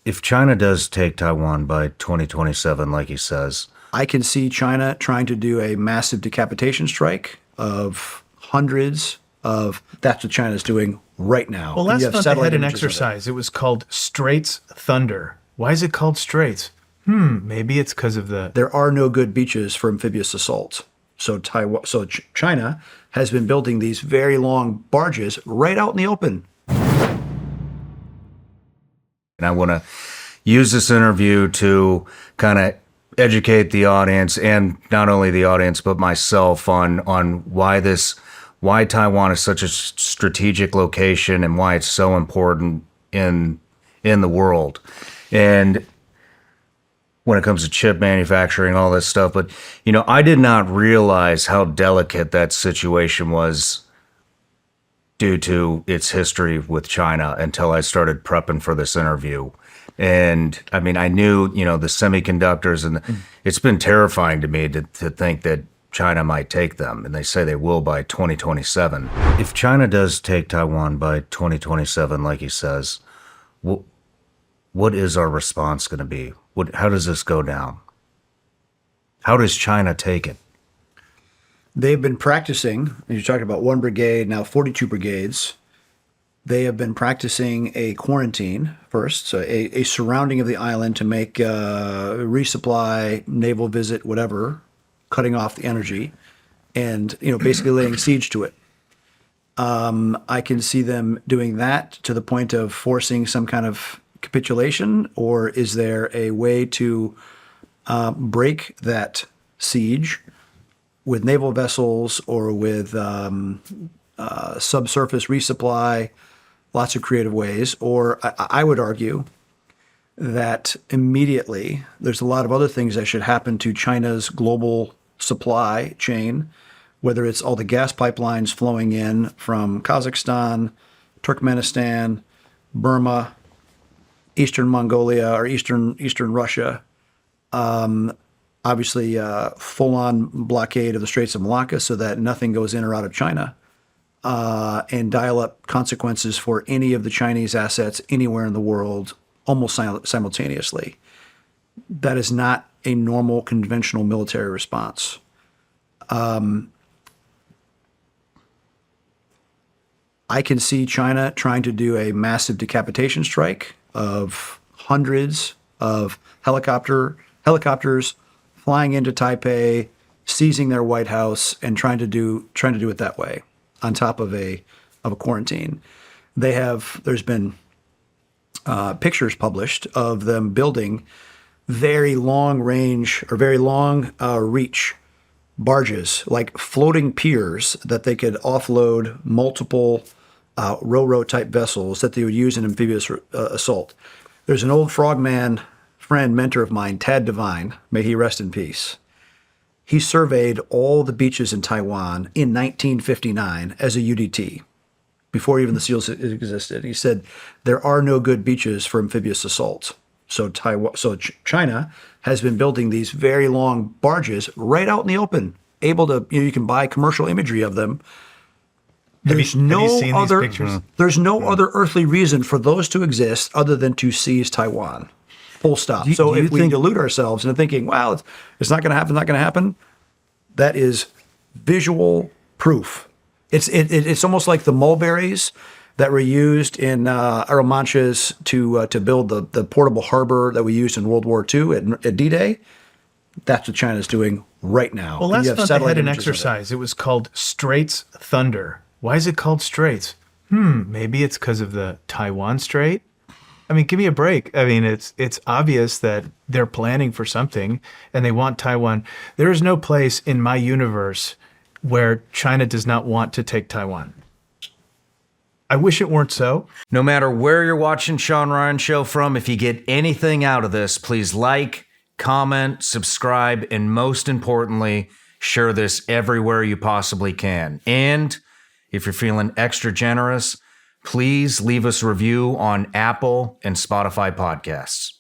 If China does take Taiwan by 2027, like he says, I can see China trying to do a massive decapitation strike of hundreds of. That's what China's doing right now. Well, And you last have month they satellite had an images of it. exercise. It was called Straits Thunder. Why is it called Straits? Maybe it's because of the. There are no good beaches for amphibious assault. So China has been building these very long barges right out in the open. and I want to use this interview to kind of educate the audience, and not only the audience but myself, on why Taiwan is such a strategic location and why it's so important in the world. And when it comes to chip manufacturing, all this stuff. But, I did not realize how delicate that situation was due to its history with China until I started prepping for this interview. And I mean, I knew, the semiconductors, and it's been terrifying to me to think that China might take them. And they say they will by 2027. If China does take Taiwan by 2027, like he says, what is our response going to be? How does this go down? How does China take it? They've been practicing, you're talking about one brigade, now 42 brigades. They have been practicing a quarantine first, so a surrounding of the island to make resupply, naval visit, whatever, cutting off the energy, and basically laying siege to it. I can see them doing that to the point of forcing some kind of capitulation, or is there a way to break that siege with naval vessels or with subsurface resupply? Lots of creative ways. Or I would argue that immediately there's a lot of other things that should happen to China's global supply chain, whether it's all the gas pipelines flowing in from Kazakhstan, Turkmenistan, Burma, Eastern Mongolia, or Eastern Russia. Obviously, full-on blockade of the Straits of Malacca so that nothing goes in or out of China, and dial up consequences for any of the Chinese assets anywhere in the world almost simultaneously. That is not a normal conventional military response. I can see China trying to do a massive decapitation strike of hundreds of helicopters flying into Taipei, seizing their White House, and trying to do it that way, on top of a quarantine. There's been pictures published of them building very long range or very long reach barges, like floating piers that they could offload multiple ro-ro type vessels that they would use in amphibious assault. There's an old frogman friend, mentor of mine, Tad Devine, may he rest in peace. He surveyed all the beaches in Taiwan in 1959 as a UDT, before even the SEALs existed. He said, there are no good beaches for amphibious assault. So China has been building these very long barges right out in the open, able to, you can buy commercial imagery of them. There's no other earthly reason for those to exist other than to seize Taiwan. Full stop. So if we delude ourselves into thinking, well, it's not going to happen, that is visual proof. It's almost like the mulberries that were used in Arromanches to build the portable harbor that we used in World War II at D-Day. That's what China's doing right now. Well, last month they had an exercise. It was called Straits Thunder. Why is it called Straits? Maybe it's because of the Taiwan Strait. I mean, give me a break. I mean, it's obvious that they're planning for something and they want Taiwan. There is no place in my universe where China does not want to take Taiwan. I wish it weren't so. No matter where you're watching Shawn Ryan Show from, if you get anything out of this, please like, comment, subscribe, and most importantly, share this everywhere you possibly can. And if you're feeling extra generous, please leave us a review on Apple and Spotify podcasts.